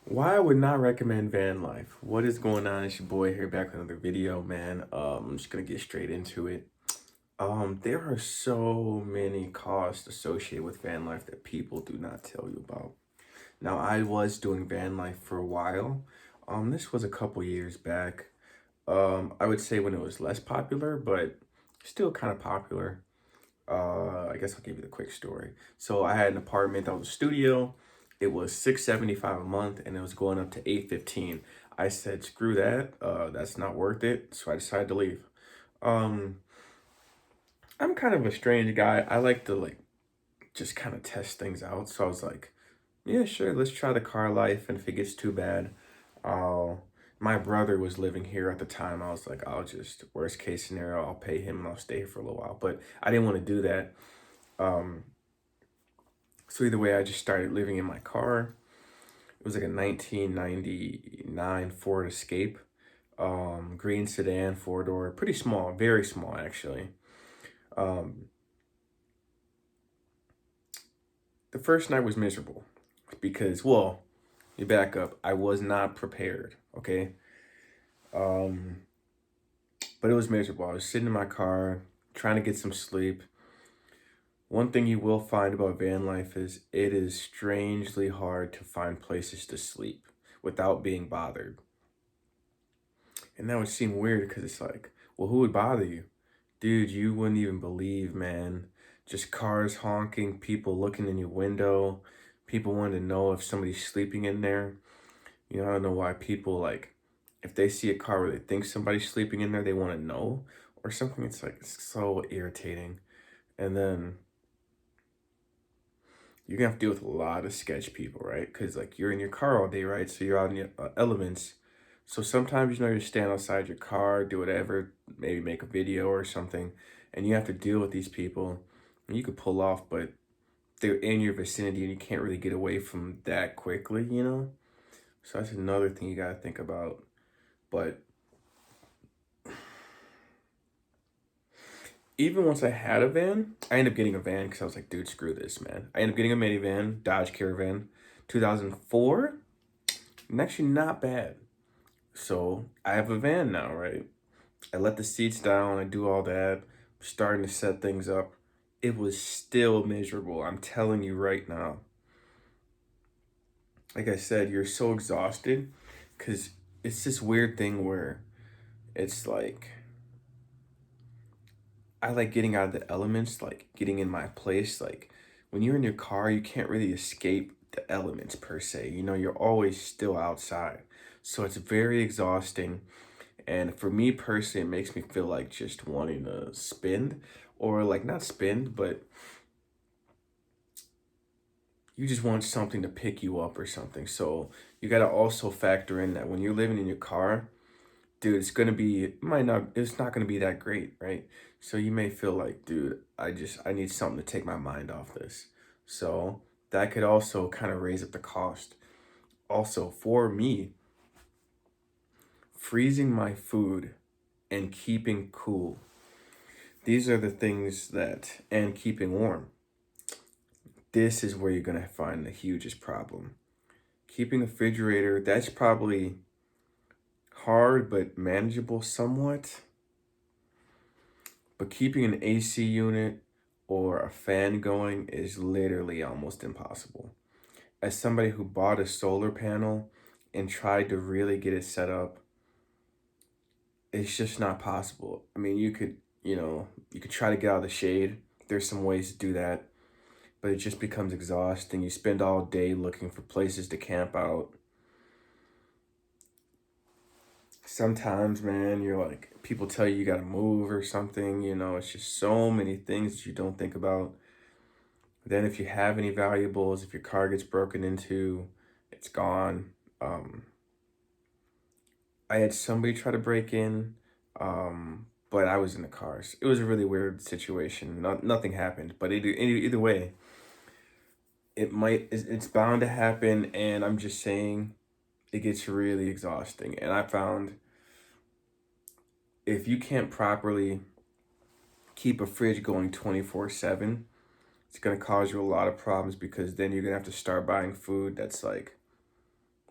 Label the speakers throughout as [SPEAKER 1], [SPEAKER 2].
[SPEAKER 1] Why I would not recommend van life. What is going on? It's your boy here back with another video, man. I'm just gonna get straight into it. There are so many costs associated with van life that people do not tell you about. Now, I was doing van life for a while. This was a couple years back. I would say when it was less popular, but still kind of popular. I guess I'll give you the quick story. So I had an apartment that was a studio. It was 675 a month, and it was going up to 815. I said, screw that. That's not worth it. So I decided to leave. Um, I'm kind of a strange guy. I like to just kind of test things out. So I was like, yeah, sure, let's try the car life. And if it gets too bad, I'll. My brother was living here at the time. I was like, I'll just worst case scenario, I'll pay him and I'll stay here for a little while. But I didn't want to do that. Um, So either way, I just started living in my car. It was like a 1999 Ford Escape, green sedan, four door, pretty small, very small actually. Um, the first night was miserable because, well, you back up. I was not prepared. Okay. Um, but it was miserable. I was sitting in my car trying to get some sleep. One thing you will find about van life is it is strangely hard to find places to sleep without being bothered. And that would seem weird because it's like, well, who would bother you? Dude, you wouldn't even believe, man. Just cars honking, people looking in your window, people wanting to know if somebody's sleeping in there. I don't know why people if they see a car where they think somebody's sleeping in there, they want to know or something. It's like so irritating. And then you're gonna have to deal with a lot of sketch people, right? Because like you're in your car all day, right? So you're out in your elements. So sometimes you stand outside your car, do whatever, maybe make a video or something, and you have to deal with these people. And you could pull off, but they're in your vicinity and you can't really get away from that quickly. So that's another thing you gotta think about. But even once I had a van, I ended up getting a van because I was like, dude, screw this, man. I ended up getting a minivan, Dodge Caravan, 2004. And actually not bad. So I have a van now, right? I let the seats down, I do all that, starting to set things up. It was still miserable. I'm telling you right now. Like I said, you're so exhausted because it's this weird thing where it's like I like getting out of the elements, like getting in my place. Like when you're in your car, you can't really escape the elements per se. You're always still outside. So it's very exhausting. And for me personally, it makes me feel like just wanting to spend or like not spend, but you just want something to pick you up or something. So you got to also factor in that when you're living in your car, dude, it's not going to be that great, right? So you may feel like, dude, I need something to take my mind off this. So that could also kind of raise up the cost. Also, for me, freezing my food and keeping cool. These are the things and keeping warm. This is where you're going to find the hugest problem. Keeping a refrigerator, that's probably hard but manageable somewhat. But keeping an AC unit or a fan going is literally almost impossible. As somebody who bought a solar panel and tried to really get it set up, it's just not possible. I mean, you could try to get out of the shade. There's some ways to do that, but it just becomes exhausting. You spend all day looking for places to camp out. Sometimes, man, you're like, people tell you gotta move or something. It's just so many things that you don't think about. Then, if you have any valuables, if your car gets broken into, it's gone. Um, I had somebody try to break in, but I was in the cars. It was a really weird situation. Nothing happened, but either way, it's bound to happen. And I'm just saying, it gets really exhausting. And I found if you can't properly keep a fridge going 24/7, it's gonna cause you a lot of problems because then you're gonna have to start buying food that's like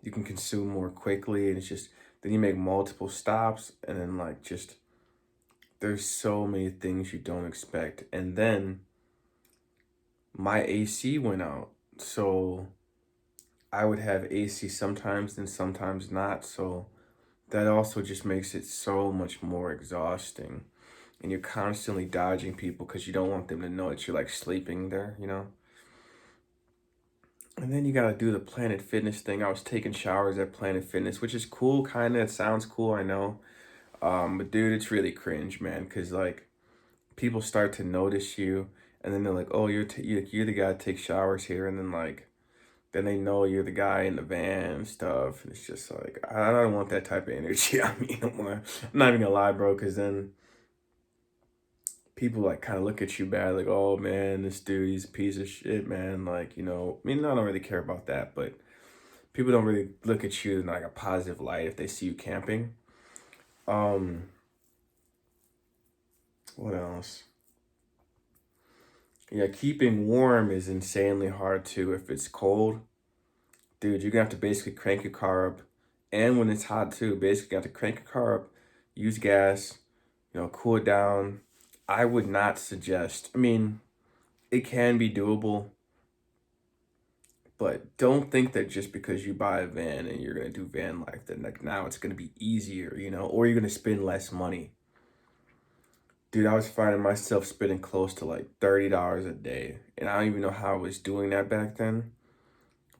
[SPEAKER 1] you can consume more quickly, and it's just then you make multiple stops, and then like just there's so many things you don't expect. And then my AC went out, so I would have AC sometimes and sometimes not. So that also just makes it so much more exhausting. And you're constantly dodging people because you don't want them to know that you're like sleeping there, you know? And then you gotta do the Planet Fitness thing. I was taking showers at Planet Fitness, which is cool, kinda. It sounds cool, I know. But dude, it's really cringe, man, because like people start to notice you, and then they're like, "Oh, you're the guy that takes showers here," and then like then they know you're the guy in the van and stuff. And it's just like I don't want that type of energy. I mean, I'm not even gonna lie, bro, because then people like kind of look at you bad, like, "Oh man, this dude, he's a piece of shit, man." Like, I mean, I don't really care about that, but people don't really look at you in like a positive light if they see you camping. Um, what else? Yeah, keeping warm is insanely hard too. If it's cold, dude, you're gonna have to basically crank your car up. And when it's hot too, basically you have to crank your car up, use gas, cool it down. I would not suggest, I mean, it can be doable, but don't think that just because you buy a van and you're gonna do van life, that like now it's gonna be easier, or you're gonna spend less money. Dude, I was finding myself spending close to like $30 a day. And I don't even know how I was doing that back then,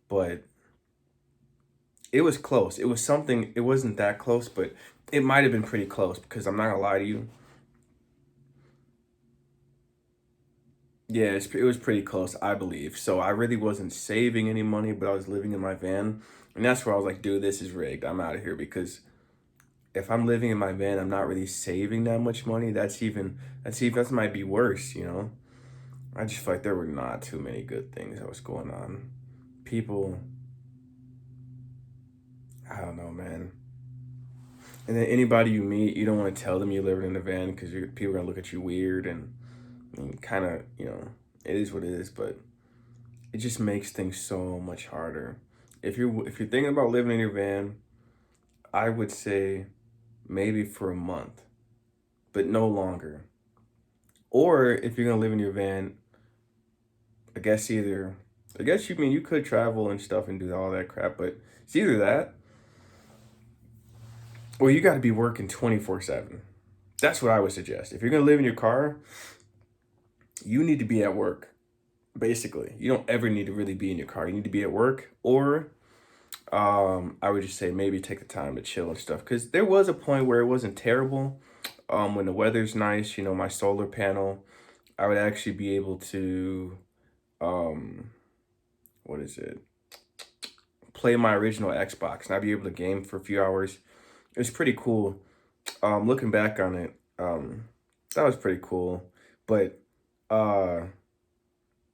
[SPEAKER 1] but it was close. It was something, it wasn't that close, but it might have been pretty close because I'm not gonna lie to you. Yeah, it was pretty close, I believe. So I really wasn't saving any money, but I was living in my van. And that's where I was like, dude, this is rigged. I'm out of here because if I'm living in my van, I'm not really saving that much money. That might be worse. I just feel like there were not too many good things that was going on. People, I don't know, man. And then anybody you meet, you don't want to tell them you're living in a van because people are gonna look at you weird and kind of, it is what it is. But it just makes things so much harder. If you're thinking about living in your van, I would say maybe for a month, but no longer. Or if you're gonna live in your van, I guess you mean you could travel and stuff and do all that crap, but it's either that or you got to be working 24/7. That's what I would suggest. If you're gonna live in your car, you need to be at work. Basically, you don't ever need to really be in your car. You need to be at work, or I would just say maybe take the time to chill and stuff. Because there was a point where it wasn't terrible. When the weather's nice, my solar panel, I would actually be able to, um, what is it? Play my original Xbox, and I'd be able to game for a few hours. It was pretty cool. Looking back on it, that was pretty cool. But uh,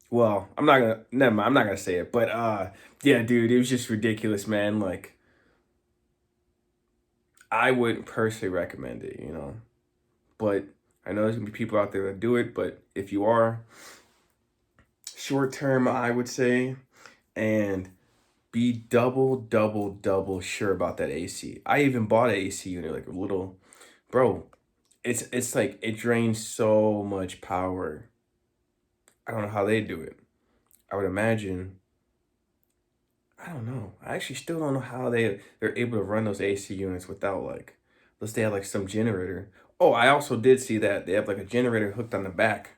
[SPEAKER 1] well, never mind, I'm not gonna say it. But yeah, dude, it was just ridiculous, man. Like, I wouldn't personally recommend it. But I know there's gonna be people out there that do it. But if you are short term, I would say, and be double, double, double sure about that AC. I even bought an AC unit, like a little, bro. It's like it drains so much power. I don't know how they do it. I would imagine. I don't know. I actually still don't know how they're able to run those AC units without like, unless they have like some generator. Oh, I also did see that they have like a generator hooked on the back,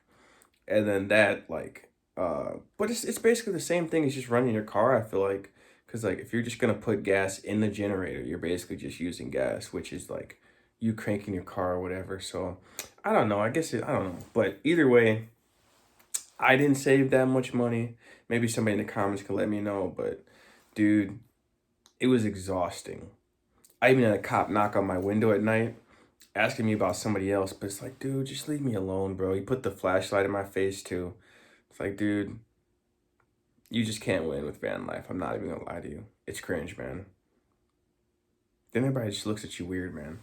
[SPEAKER 1] and then that like, but it's basically the same thing as just running your car. I feel like, because like if you're just gonna put gas in the generator, you're basically just using gas, which is like you cranking your car or whatever. So I don't know. I don't know. But either way, I didn't save that much money. Maybe somebody in the comments could let me know. But dude, it was exhausting. I even had a cop knock on my window at night asking me about somebody else, but it's like, dude, just leave me alone, bro. He put the flashlight in my face too. It's like, dude, you just can't win with van life. I'm not even gonna lie to you. It's cringe, man. Then everybody just looks at you weird, man.